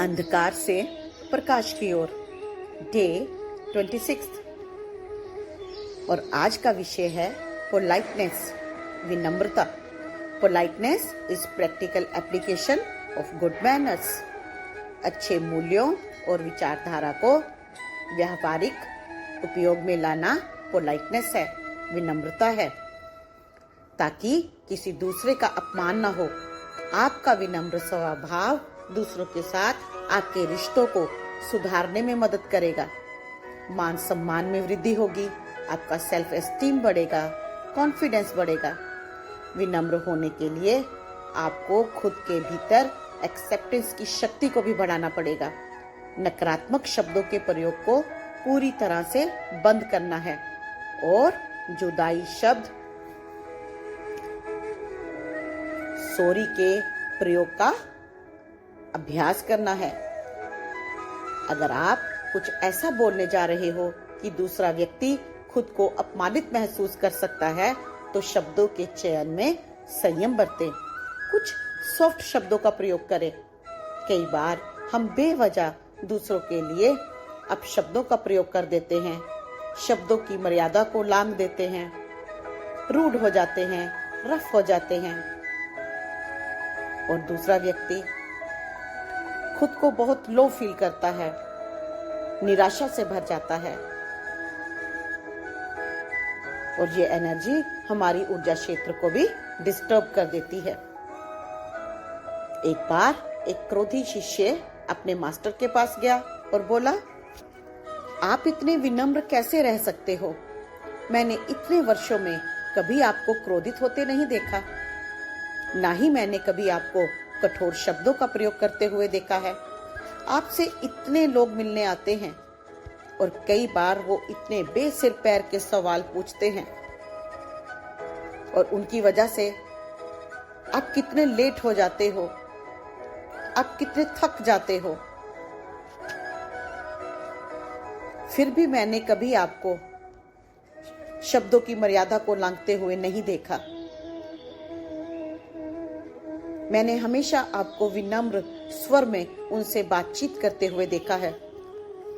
अंधकार से प्रकाश की ओर, डे 26। और आज का विषय है पोलाइटनेस, विनम्रता। Politeness is practical application of good manners. अच्छे मूल्यों और विचारधारा को व्यावहारिक उपयोग में लाना पोलाइटनेस है, विनम्रता है, ताकि किसी दूसरे का अपमान न हो। आपका विनम्र स्वभाव दूसरों के साथ आपके रिश्तों को सुधारने में मदद करेगा। मान सम्मान में वृद्धि होगी, आपका सेल्फ एस्टीम बढ़ेगा, कॉन्फिडेंस बढ़ेगा। विनम्र होने के लिए आपको खुद के भीतर एक्सेप्टेंस की शक्ति को भी बढ़ाना पड़ेगा। नकारात्मक शब्दों के प्रयोग को पूरी तरह से बंद करना है और जुदाई शब्द सॉरी के प्रयोग का अभ्यास करना है। अगर आप कुछ ऐसा बोलने जा रहे हो कि दूसरा व्यक्ति खुद को अपमानित महसूस कर सकता है, तो शब्दों के चयन में संयम बरतें। कुछ सॉफ्ट शब्दों का प्रयोग करें। कई बार हम बेवजह दूसरों के लिए अपशब्दों का प्रयोग कर देते हैं, शब्दों की मर्यादा को लांघ देते हैं, रूड हो जाते हैं, रफ हो जाते हैं, और दूसरा व्यक्ति खुद को बहुत लो फील करता है, निराशा से भर जाता है, और ये एनर्जी हमारी ऊर्जा क्षेत्र को भी डिस्टर्ब कर देती है। एक बार एक क्रोधी शिष्य अपने मास्टर के पास गया और बोला, आप इतने विनम्र कैसे रह सकते हो? मैंने इतने वर्षों में कभी आपको क्रोधित होते नहीं देखा, ना ही मैंने कभी आपको कठोर शब्दों का प्रयोग करते हुए देखा है। आपसे इतने लोग मिलने आते हैं और कई बार वो इतने बेसिर पैर के सवाल पूछते हैं, और उनकी वजह से आप कितने लेट हो जाते हो, आप कितने थक जाते हो। फिर भी मैंने कभी आपको शब्दों की मर्यादा को लांघते हुए नहीं देखा। मैंने हमेशा आपको विनम्र स्वर में उनसे बातचीत करते हुए देखा है।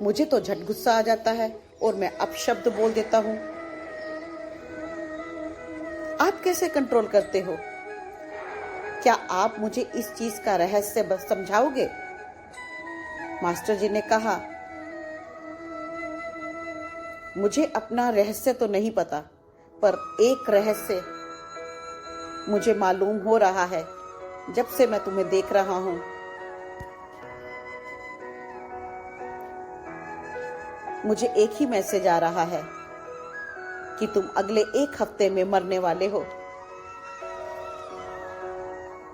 मुझे तो झट गुस्सा आ जाता है और मैं अपशब्द बोल देता हूँ। आप कैसे कंट्रोल करते हो? क्या आप मुझे इस चीज का रहस्य समझाओगे? मास्टर जी ने कहा, मुझे अपना रहस्य तो नहीं पता, पर एक रहस्य मुझे मालूम हो रहा है जब से मैं तुम्हें देख रहा हूं। मुझे एक ही मैसेज आ रहा है कि तुम अगले एक हफ्ते में मरने वाले हो।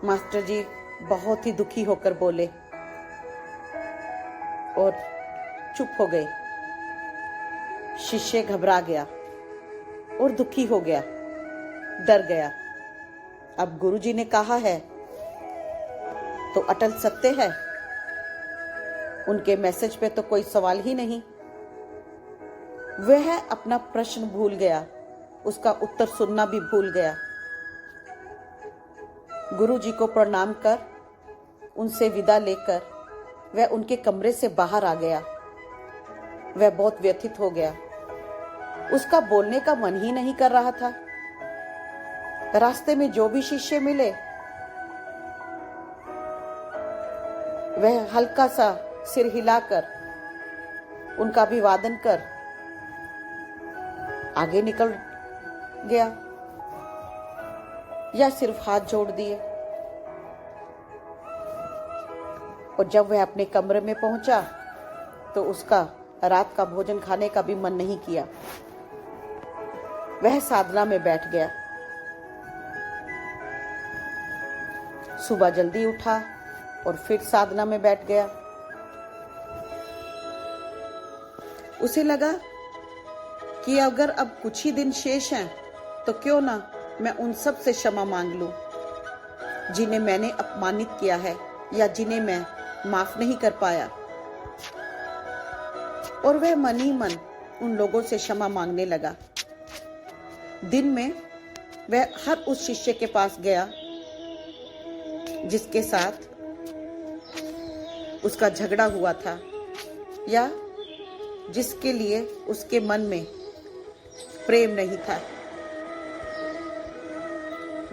मास्टर जी बहुत ही दुखी होकर बोले और चुप हो गए। शिष्य घबरा गया और दुखी हो गया, डर गया। अब गुरुजी ने कहा है तो अटल सत्य है, उनके मैसेज पे तो कोई सवाल ही नहीं। वह अपना प्रश्न भूल गया, उसका उत्तर सुनना भी भूल गया। गुरुजी को प्रणाम कर उनसे विदा लेकर वह उनके कमरे से बाहर आ गया। वह बहुत व्यथित हो गया, उसका बोलने का मन ही नहीं कर रहा था। रास्ते में जो भी शिष्य मिले वह हल्का सा सिर हिलाकर उनका अभिवादन कर आगे निकल गया, या सिर्फ हाथ जोड़ दिए। और जब वह अपने कमरे में पहुंचा तो उसका रात का भोजन खाने का भी मन नहीं किया। वह साधना में बैठ गया। सुबह जल्दी उठा और फिर साधना में बैठ गया। उसे लगा कि अगर अब कुछ ही दिन शेष हैं तो क्यों ना मैं उन सब से क्षमा मांग लूं जिन्हें मैंने अपमानित किया है या जिन्हें मैं माफ नहीं कर पाया। और वह मन ही मन उन लोगों से क्षमा मांगने लगा। दिन में वह हर उस शिष्य के पास गया जिसके साथ उसका झगड़ा हुआ था या जिसके लिए उसके मन में प्रेम नहीं था।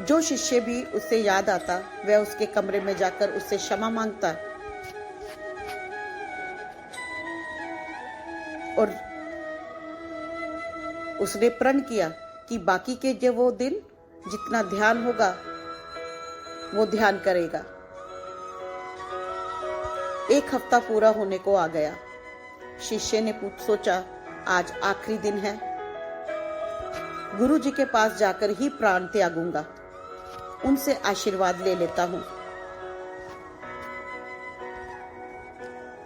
जो शिष्य भी उससे याद आता वह उसके कमरे में जाकर उससे क्षमा मांगता और उसने प्रण किया कि बाकी के जो वो दिन जितना ध्यान होगा वो ध्यान करेगा। 1 हफ्ता पूरा होने को आ गया। शिष्य ने सोचा आज आखिरी दिन है, गुरु जी के पास जाकर ही प्राण त्यागूंगा, उनसे आशीर्वाद ले लेता हूं।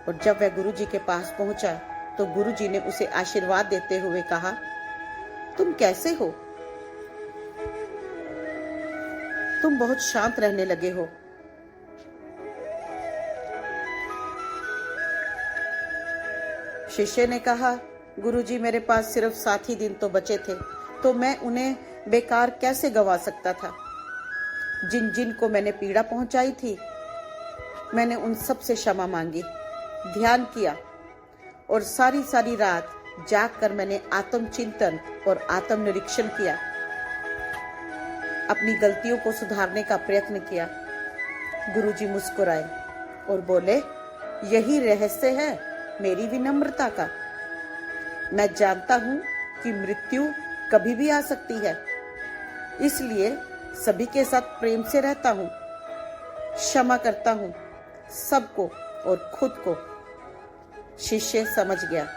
और जब वह गुरु जी के पास पहुंचा तो गुरु जी ने उसे आशीर्वाद देते हुए कहा, तुम कैसे हो? तुम बहुत शांत रहने लगे हो। शिष्य ने कहा, गुरुजी मेरे पास सिर्फ 7 ही दिन तो बचे थे, तो मैं उन्हें बेकार कैसे गवा सकता था। जिन जिन को मैंने पीड़ा पहुंचाई थी मैंने उन सब से क्षमा मांगी, ध्यान किया और सारी सारी रात जागकर मैंने आत्मचिंतन और आत्मनिरीक्षण किया, अपनी गलतियों को सुधारने का प्रयत्न किया। गुरुजी मुस्कुराए और बोले, यही रहस्य है मेरी विनम्रता का। मैं जानता हूं कि मृत्यु कभी भी आ सकती है, इसलिए सभी के साथ प्रेम से रहता हूं, क्षमा करता हूं सबको और खुद को। शिष्य समझ गया।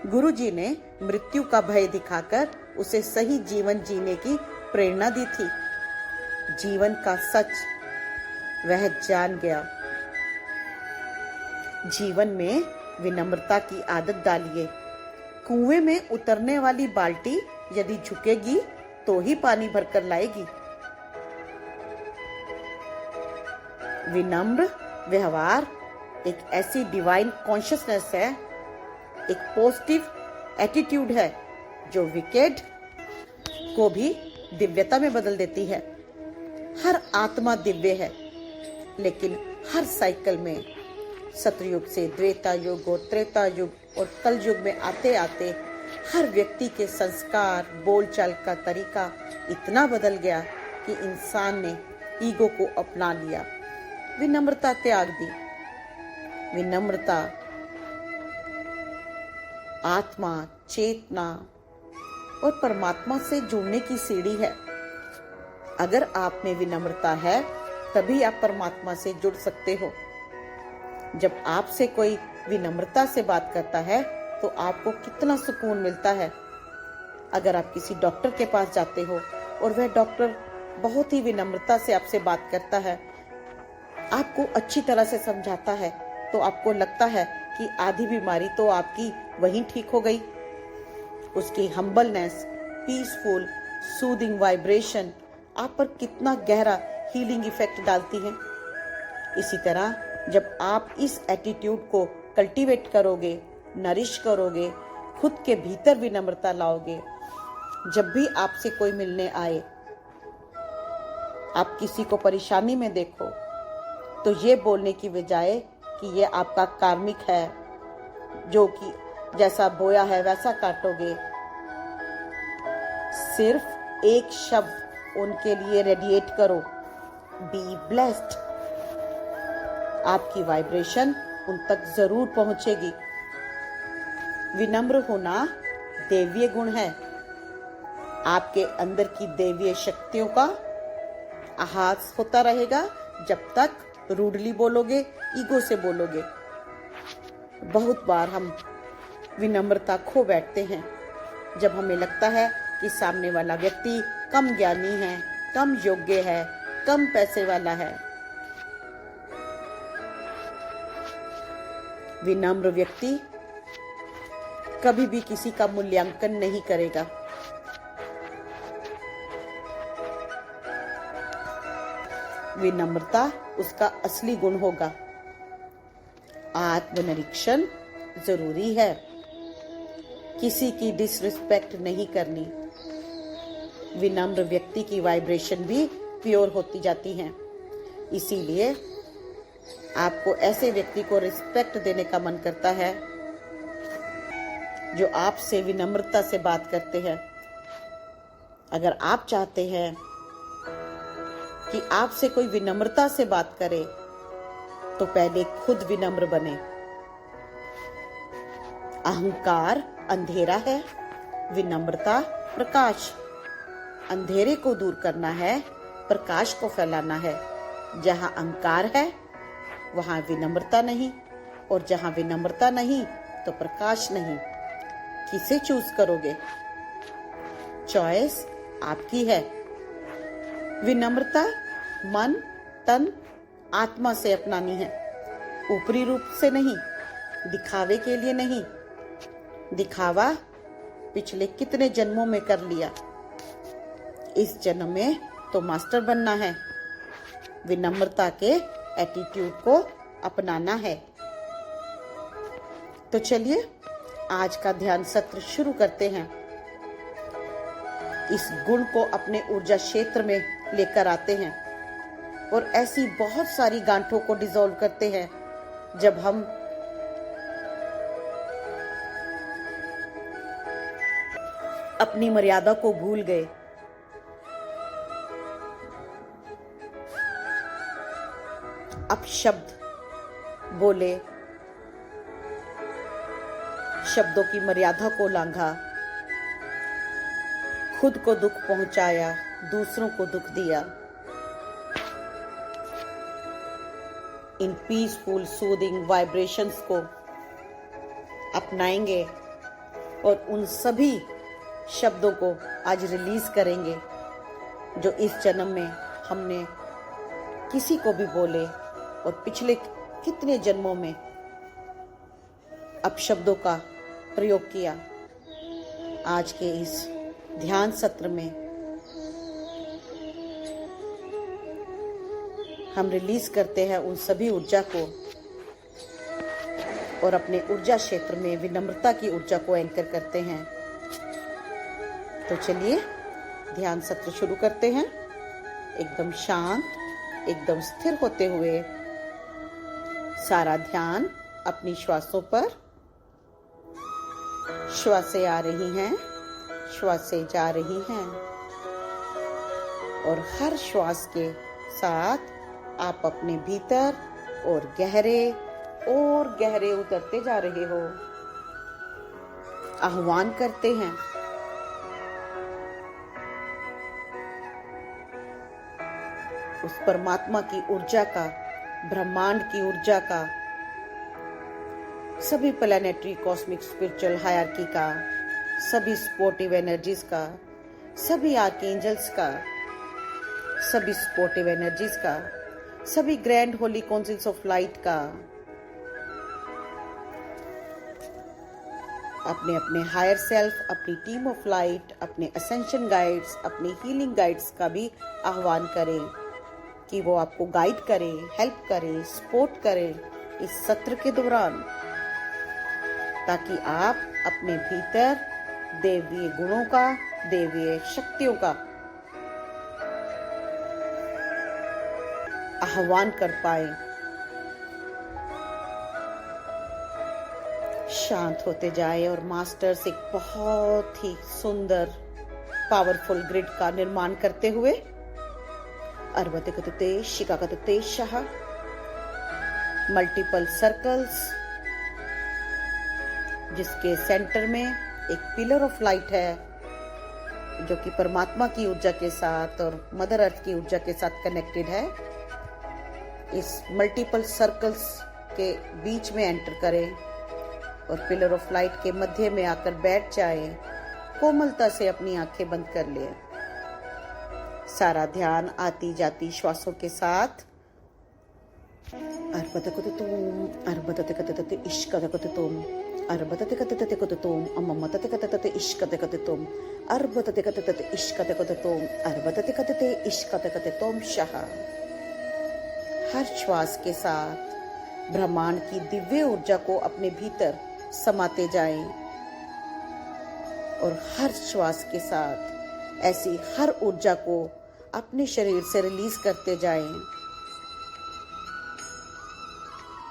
गुरुजी ने मृत्यु का भय दिखाकर उसे सही जीवन जीने की प्रेरणा दी थी। जीवन का सच वह जान गया। जीवन में विनम्रता की आदत डालिए। कुएं में उतरने वाली बाल्टी यदि झुकेगी तो ही पानी भरकर लाएगी। विनम्र व्यवहार एक ऐसी डिवाइन कॉन्शियसनेस है, एक पॉजिटिव एटीट्यूड है जो विकेड को भी दिव्यता में बदल देती है। हर आत्मा दिव्य है, लेकिन हर साइकिल में सतयुग से त्रेता युग और त्रेता युग और कल युग में आते आते हर व्यक्ति के संस्कार, बोलचाल का तरीका इतना बदल गया कि इंसान ने ईगो को अपना लिया, विनम्रता त्याग दी। विनम्रता आत्मा, चेतना और परमात्मा से जुड़ने की सीढ़ी है। अगर आप में विनम्रता है तभी आप परमात्मा से जुड़ सकते हो। जब आपसे कोई विनम्रता से बात करता है तो आपको कितना सुकून मिलता है। अगर आप किसी डॉक्टर के पास जाते हो और वह डॉक्टर बहुत ही विनम्रता से आपसे बात करता है, आपको अच्छी तरह से समझाता है, तो आपको लगता है कि आधी बीमारी तो आपकी वहीं ठीक हो गई। उसकी हम्बलनेस, पीसफुल, सूदिंग वाइब्रेशन आप पर कितना गहरा हीलिंग इफेक्ट डालती है। इसी तरह जब आप इस एटीट्यूड को कल्टीवेट करोगे, नरिश करोगे, खुद के भीतर विनम्रता लाओगे, जब भी आपसे कोई मिलने आए, आप किसी को परेशानी में देखो तो ये बोलने की बजाय कि ये आपका कार्मिक है, जो कि जैसा बोया है वैसा काटोगे, सिर्फ एक शब्द उनके लिए रेडिएट करो, बी ब्लेस्ड। आपकी वाइब्रेशन उन तक जरूर पहुंचेगी। विनम्र होना दैवीय गुण है। आपके अंदर की दैवीय शक्तियों का आभास होता रहेगा जब तक रूडली बोलोगे, ईगो से बोलोगे। बहुत बार हम विनम्रता खो बैठते हैं जब हमें लगता है कि सामने वाला व्यक्ति कम ज्ञानी है, कम योग्य है, कम पैसे वाला है। विनम्र व्यक्ति कभी भी किसी का मूल्यांकन नहीं करेगा। विनम्रता उसका असली गुण होगा। आत्मनिरीक्षण जरूरी है। किसी की डिसरिस्पेक्ट नहीं करनी। विनम्र व्यक्ति की वाइब्रेशन भी प्योर होती जाती है। इसीलिए आपको ऐसे व्यक्ति को रिस्पेक्ट देने का मन करता है जो आपसे विनम्रता से बात करते हैं। अगर आप चाहते हैं कि आपसे कोई विनम्रता से बात करे तो पहले खुद विनम्र बने। अहंकार अंधेरा है, विनम्रता प्रकाश। अंधेरे को दूर करना है, प्रकाश को फैलाना है। जहां अहंकार है वहां विनम्रता नहीं, और जहां विनम्रता नहीं तो प्रकाश नहीं। किसे चूज करोगे? चॉइस आपकी है। विनम्रता मन, तन, आत्मा से अपनानी है, ऊपरी रूप से नहीं, दिखावे के लिए नहीं। दिखावा पिछले कितने जन्मों में कर लिया, इस जन्म में तो मास्टर बनना है। विनम्रता के एटीट्यूड को अपनाना है। तो चलिए आज का ध्यान सत्र शुरू करते हैं। इस गुण को अपने ऊर्जा क्षेत्र में लेकर आते हैं और ऐसी बहुत सारी गांठों को डिसॉल्व करते हैं जब हम अपनी मर्यादा को भूल गए। अब शब्द बोले, शब्दों की मर्यादा को लांघा, खुद को दुख पहुंचाया, दूसरों को दुख दिया। इन पीसफुल सूदिंग वाइब्रेशंस को अपनाएंगे और उन सभी शब्दों को आज रिलीज करेंगे जो इस जन्म में हमने किसी को भी बोले और पिछले कितने जन्मों में अपशब्दों का प्रयोग किया। आज के इस ध्यान सत्र में हम रिलीज करते हैं उन सभी ऊर्जा को और अपने ऊर्जा क्षेत्र में विनम्रता की ऊर्जा को एंकर करते हैं। तो चलिए ध्यान सत्र शुरू करते हैं। एकदम शांत, एकदम स्थिर होते हुए सारा ध्यान अपनी श्वासों पर। श्वासें आ रही हैं, श्वासें जा रही हैं और हर श्वास के साथ आप अपने भीतर और गहरे उतरते जा रहे हो। आह्वान करते हैं उस परमात्मा की ऊर्जा का, ब्रह्मांड की ऊर्जा का, सभी प्लैनेटरी कॉस्मिक स्पिरिचुअल हायरार्की का, सभी सपोर्टिव एनर्जीज का, सभी आर्कएंजल्स का, सभी सपोर्टिव एनर्जीज का, सभी grand Holi councils of light का, अपने अपने हायर सेल्फ, अपनी टीम ऑफ लाइट, अपने असेंशन गाइड्स, अपने हीलिंग गाइड्स का भी आह्वान करें कि वो आपको गाइड करें, हेल्प करें, सपोर्ट करें इस सत्र के दौरान, ताकि आप अपने भीतर दैवीय गुणों का, दैवीय शक्तियों का आह्वान कर पाए। शांत होते जाए और मास्टर्स एक बहुत ही सुंदर पावरफुल ग्रिड का निर्माण करते हुए अर्वतिकतुते शिकाकतुते शाह मल्टीपल सर्कल्स, जिसके सेंटर में एक पिलर ऑफ लाइट है जो कि परमात्मा की ऊर्जा के साथ और मदर अर्थ की ऊर्जा के साथ कनेक्टेड है। इस मल्टीपल सर्कल्स के बीच में एंटर करें और पिलर ऑफ लाइट के मध्य में आकर बैठ जाए। कोमलता से अपनी आंखें बंद कर ले। सारा ध्यान आती जाती श्वासों के साथ हर श्वास के साथ ब्रह्मांड की दिव्य ऊर्जा को अपने भीतर समाते जाएं और हर श्वास के साथ ऐसी हर ऊर्जा को अपने शरीर से रिलीज करते जाएं।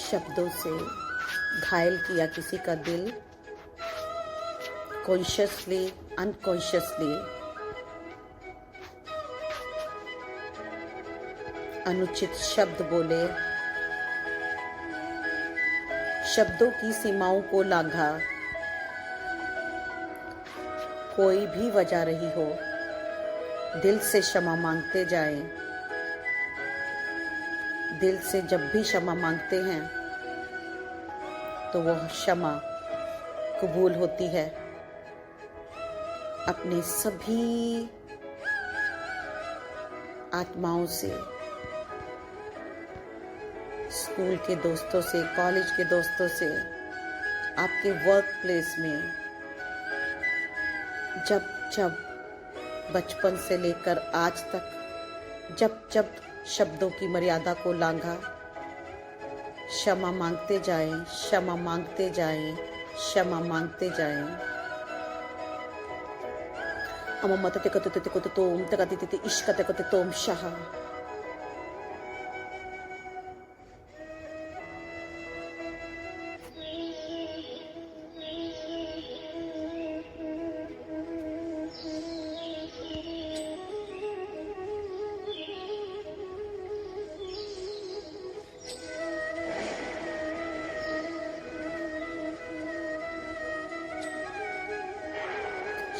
शब्दों से घायल किया किसी का दिल, कॉन्शियसली अनकॉन्शियसली, अनुचित शब्द बोले, शब्दों की सीमाओं को लांघा, कोई भी वजह रही हो, दिल से क्षमा मांगते जाएं। दिल से जब भी क्षमा मांगते हैं तो वह क्षमा कबूल होती है। अपने सभी आत्माओं से, स्कूल के दोस्तों से, कॉलेज के दोस्तों से, आपके वर्क प्लेस में, जब जब बचपन से लेकर आज तक जब जब शब्दों की मर्यादा को लांघा, क्षमा मांगते जाएं, क्षमा मांगते जाएं, क्षमा मांगते जाएं। अमम तते कते को तोम तकते तते इश्क तते को तोम शाह।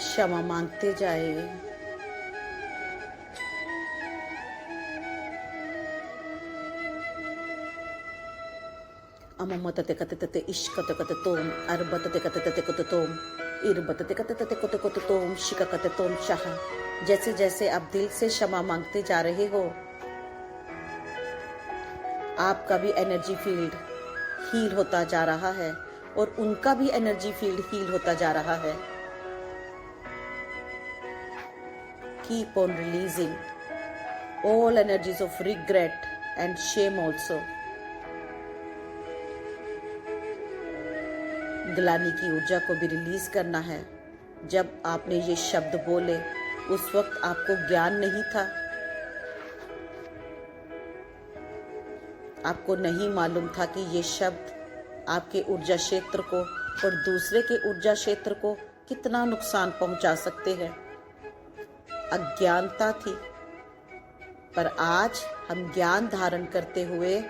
क्षमा मांगते जाए। अमम तते कते इश्क तते तोम अरब तते कते तोम इरब तते कते तोम शिका कते तोम शाह। जैसे जैसे आप दिल से क्षमा मांगते जा रहे हो, आपका भी एनर्जी फील्ड हील होता जा रहा है और उनका भी एनर्जी फील्ड हील होता जा रहा है। Keep on releasing all energies of regret and shame also. ग्लानि की ऊर्जा को भी रिलीज करना है। जब आपने ये शब्द बोले उस वक्त आपको ज्ञान नहीं था, आपको नहीं मालूम था कि ये शब्द आपके ऊर्जा क्षेत्र को और दूसरे के ऊर्जा क्षेत्र को कितना नुकसान पहुंचा सकते हैं। अज्ञानता थी, पर आज हम ज्ञान धारण करते हुए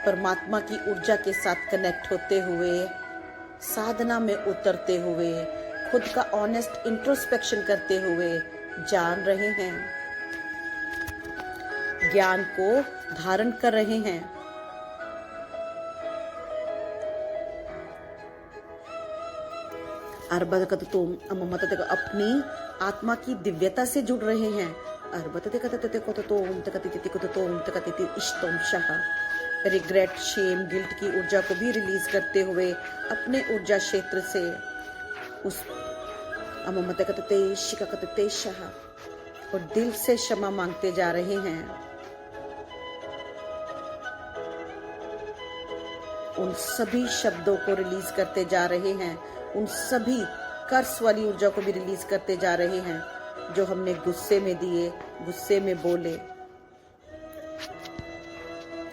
परमात्मा की ऊर्जा के साथ कनेक्ट होते हुए, साधना में उतरते हुए, खुद का ऑनेस्ट इंट्रोस्पेक्शन करते हुए जान रहे हैं, ज्ञान को धारण कर रहे हैं। अपनी आत्मा की दिव्यता से जुड़ रहे हैं। रिग्रेट, शेम, गिल्ट की ऊर्जा को भी रिलीज करते हुए अपने ऊर्जा क्षेत्र से उस और दिल से क्षमा मांगते जा रहे हैं। उन सभी शब्दों को रिलीज करते जा रहे हैं, उन सभी कर्स वाली ऊर्जा को भी रिलीज करते जा रहे हैं जो हमने गुस्से में दिए, गुस्से में बोले।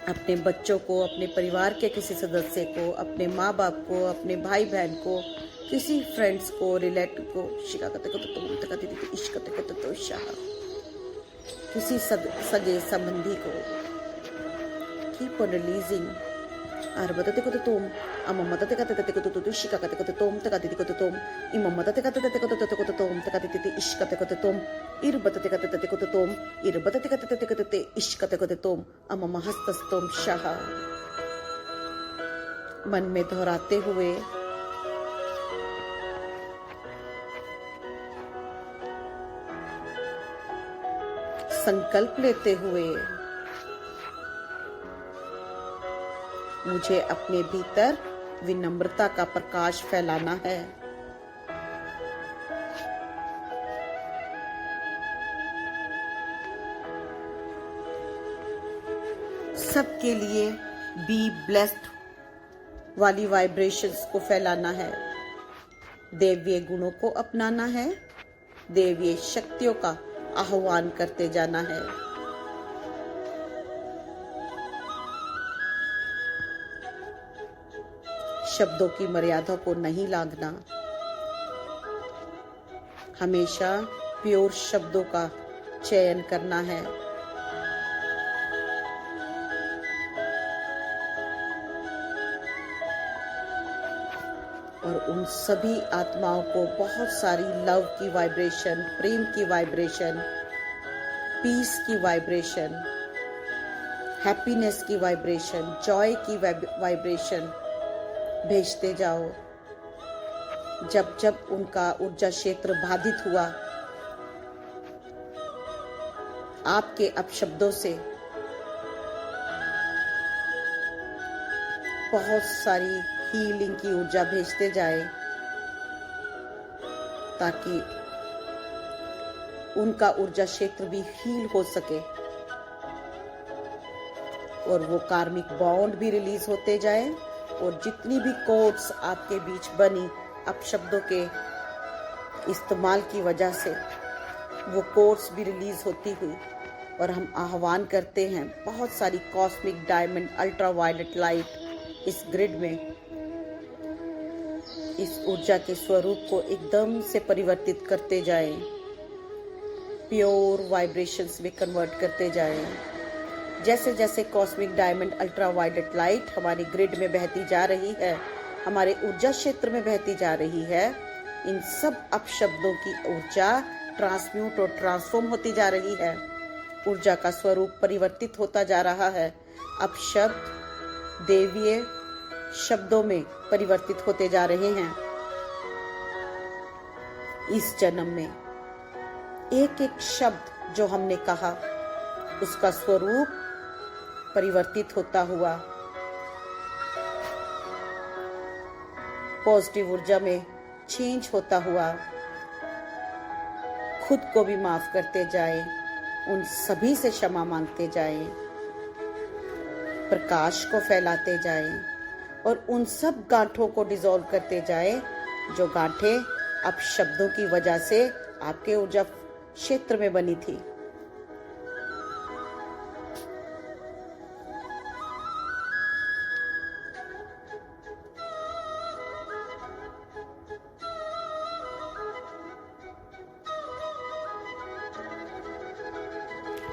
अपने बच्चों को, अपने परिवार के किसी सदस्य को, अपने माँ बाप को, अपने भाई बहन को, किसी फ्रेंड्स को, रिलेटिव को, किसी सगे संबंधी को। Keep on releasing. Arbate ko tutum, amamata te kate ko tutu shika kate ko tutum, te kate ko tutum, imamata te kate ko tutum, te kate ishka te ko tutum, irbata te kate ko tutum, irbata te kate ishka te ko tutum, amamahastastum shaha। मन में दोहराते हुए संकल्प लेते हुए मुझे अपने भीतर विनम्रता का प्रकाश फैलाना है। सबके लिए बी ब्लेस्ड वाली वाइब्रेशंस को फैलाना है। दैवीय गुणों को अपनाना है, दैवीय शक्तियों का आह्वान करते जाना है। शब्दों की मर्यादा को नहीं लांघना, हमेशा प्योर शब्दों का चयन करना है। और उन सभी आत्माओं को बहुत सारी लव की वाइब्रेशन, प्रेम की वाइब्रेशन, पीस की वाइब्रेशन, हैप्पीनेस की वाइब्रेशन, जॉय की वाइब्रेशन भेजते जाओ। जब जब उनका ऊर्जा क्षेत्र बाधित हुआ, आपके अपशब्दों से बहुत सारी हीलिंग की ऊर्जा भेजते जाए, ताकि उनका ऊर्जा क्षेत्र भी हील हो सके और वो कार्मिक बॉन्ड भी रिलीज होते जाए। और जितनी भी कोड्स आपके बीच बनी अपशब्दों के इस्तेमाल की वजह से, वो कोड्स भी रिलीज होती हुई, और हम आह्वान करते हैं बहुत सारी cosmic diamond ultraviolet light इस ग्रिड में इस ऊर्जा के स्वरूप को एकदम से परिवर्तित करते जाएं, प्योर वाइब्रेशंस में कन्वर्ट करते जाएं। जैसे जैसे cosmic diamond ultraviolet light हमारी ग्रिड में बहती जा रही है, हमारे ऊर्जा क्षेत्र में बहती जा रही है, इन सब अपशब्दों की ऊर्जा ट्रांसम्यूट और ट्रांसफॉर्म होती जा रही है। ऊर्जा का स्वरूप परिवर्तित होता जा रहा है। अपशब्द देवीय शब्दों में परिवर्तित होते जा रहे हैं। इस जन्म में एक एक शब्द जो हमने कहा, उसका स्वरूप परिवर्तित होता हुआ पॉजिटिव ऊर्जा में चेंज होता हुआ खुद को भी माफ करते जाएं, उन सभी से क्षमा मांगते जाएं, प्रकाश को फैलाते जाएं और उन सब गांठों को डिसॉल्व करते जाएं जो गांठें अब शब्दों की वजह से आपके ऊर्जा क्षेत्र में बनी थी।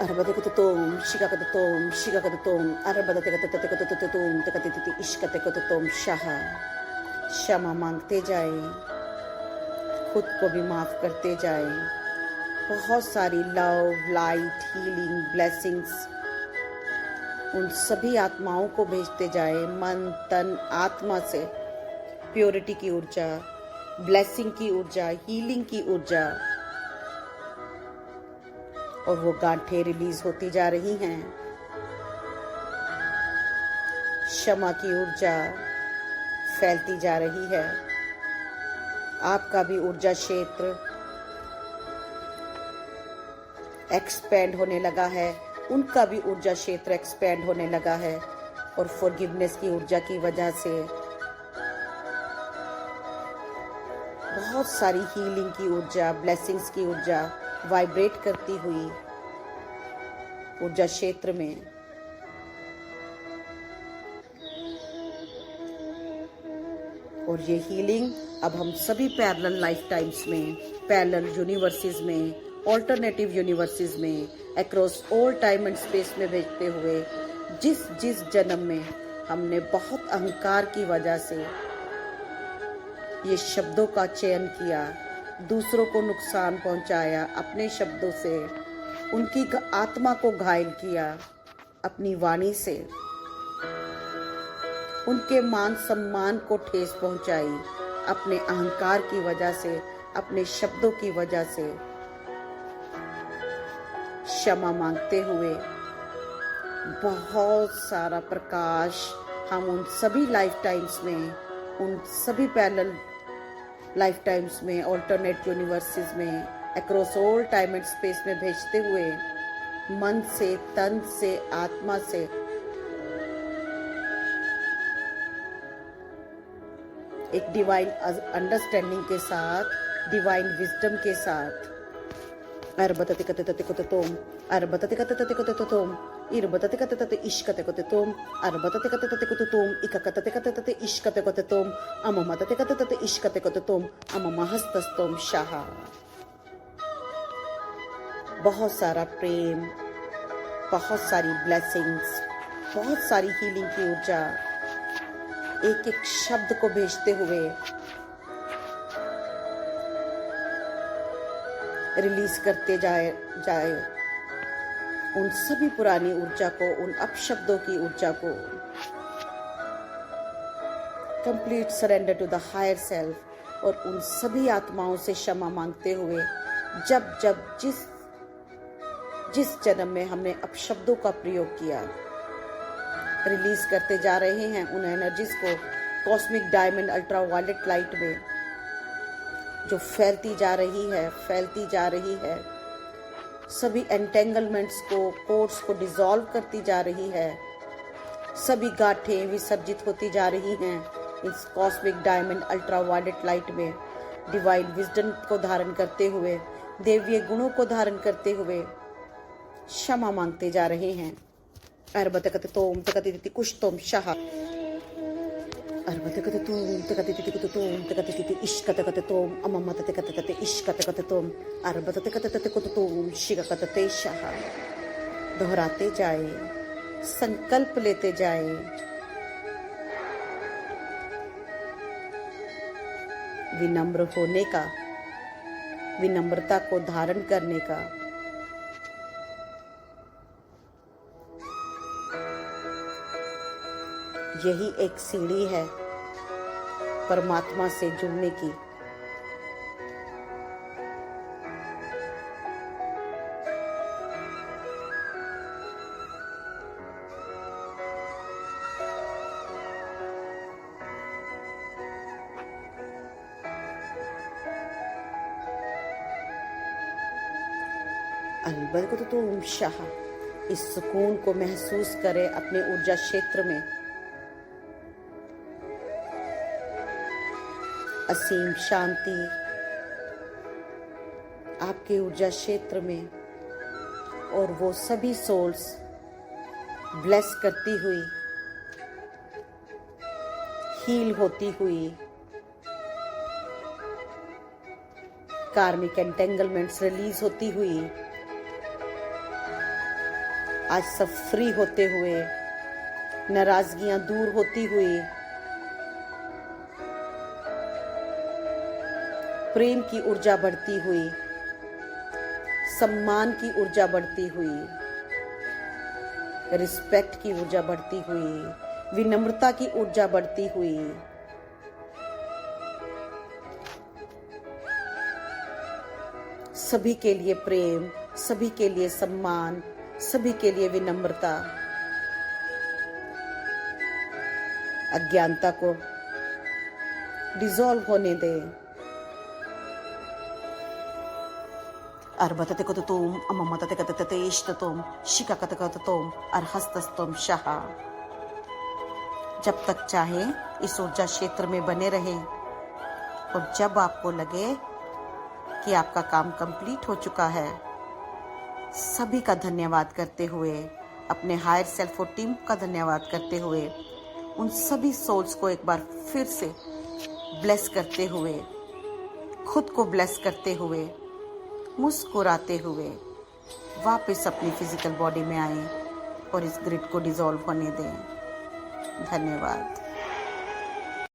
Arabadekototome, shikakototome, shikakototome, arabadatekototome, tekatititi ishkatekototome, shaha। क्षमा मांगते जाएं, खुद को भी माफ करते जाएं। बहुत सारी लव, लाइट, हीलिंग, ब्लेसिंग्स उन सभी आत्माओं को भेजते जाएं, मन, तन, आत्मा से प्योरिटी की ऊर्जा, ब्लेसिंग की ऊर्जा, हीलिंग की ऊर्जा, और वो गांठें रिलीज होती जा रही हैं। क्षमा की ऊर्जा फैलती जा रही है। आपका भी ऊर्जा क्षेत्र एक्सपेंड होने लगा है, उनका भी ऊर्जा क्षेत्र एक्सपेंड होने लगा है, और फॉरगिवनेस की ऊर्जा की वजह से बहुत सारी हीलिंग की ऊर्जा, ब्लेसिंग्स की ऊर्जा वाइब्रेट करती हुई ऊर्जा क्षेत्र में और ये हीलिंग अब हम सभी पैरेलल लाइफ टाइम्स में, पैरेलल यूनिवर्सेस में, ऑल्टरनेटिव यूनिवर्सेस में, across all time and space में भेजते हुए जिस जिस जन्म में हमने बहुत अहंकार की वजह से ये शब्दों का चयन किया, दूसरों को नुकसान पहुंचाया, अपने शब्दों से उनकी आत्मा को घायल किया, अपनी वाणी से उनके मान सम्मान को ठेस पहुंचाई, अपने अहंकार की वजह से, अपने शब्दों की वजह से क्षमा मांगते हुए बहुत सारा प्रकाश हम उन सभी लाइफ टाइम्स में, उन सभी पैरेलल लाइफ टाइम्स में, ऑल्टरनेट यूनिवर्सेस में, across all time and space में भेजते हुए मन से, तन से, आत्मा से एक डिवाइन अंडरस्टैंडिंग के साथ, डिवाइन विजडम के साथ Arbatati katatati kotatom, arbatati katatati kotatom, irbatati katatati ishkate kotatom, arbatati katatati kotatom, ikakatati katatati ishkate kotatom, amamatati katatati ishkate kotatom, amamahastastom shaha. बहुत सारा प्रेम, बहुत सारी ब्लेसिंग्स, बहुत सारी हीलिंग की ऊर्जा एक एक शब्द को भेजते हुए रिलीज करते जाए उन सभी पुरानी ऊर्जा को, उन अपशब्दों की ऊर्जा को। Complete surrender to the higher self, और उन सभी आत्माओं से क्षमा मांगते हुए जब जब जिस जन्म में हमने अपशब्दों का प्रयोग किया, रिलीज करते जा रहे हैं उन एनर्जीज को कॉस्मिक डायमंड अल्ट्रावायलेट लाइट में, जो फैलती जा रही है, सभी एंटेंगलमेंट्स को, कोर्स को डिसॉल्व करती जा रही है, सभी गांठें विसर्जित होती जा रही हैं इस कॉस्मिक डायमंड अल्ट्रावायलेट लाइट में। डिवाइन विजडम को धारण करते हुए, देवीय गुणों को धारण करते हुए क्षमा मांगते जा रहे हैं। अर्बतकततोम तकतिति कुष्तोम शाह, अर्बतकततोम तकतिति कुततोम तकतिति इश्कतकततोम, अममतकततते इश्कतकततोम, अर्बतकततते कुततोम शिककतते शाह। दोहराते जाए, संकल्प लेते जाए, विनम्र होने का, विनम्रता को धारण करने का। यही एक सीढ़ी है परमात्मा से जुड़ने की। अलबत्त तो शाह, इस सुकून को महसूस करें अपने ऊर्जा क्षेत्र में। असीम शांति आपके ऊर्जा क्षेत्र में, और वो सभी सोल्स ब्लेस करती हुई, हील होती हुई, कार्मिक एंटेंगलमेंट्स रिलीज होती हुई, आज सब फ्री होते हुए, नाराजगियां दूर होती हुई, प्रेम की ऊर्जा बढ़ती हुई, सम्मान की ऊर्जा बढ़ती हुई, रिस्पेक्ट की ऊर्जा बढ़ती हुई, विनम्रता की ऊर्जा बढ़ती हुई, सभी के लिए प्रेम, सभी के लिए सम्मान, सभी के लिए विनम्रता। अज्ञानता को डिसॉल्व होने दें। अर्बतते कुततोम, अममतते कततते इष्टतोम, शिकाकते कततोम, अर्हस्तस्तोम शाह। जब तक चाहे इस ऊर्जा क्षेत्र में बने रहें, और जब आपको लगे कि आपका काम कंप्लीट हो चुका है, सभी का धन्यवाद करते हुए, अपने हायर सेल्फ और टीम का धन्यवाद करते हुए, उन सभी सोल्स को एक बार फिर से ब्लेस करते हुए, खुद को ब्लेस करते हुए, मुस्कुराते हुए वापस अपनी फिजिकल बॉडी में आएं और इस ग्रिड को डिसॉल्व होने दें। धन्यवाद।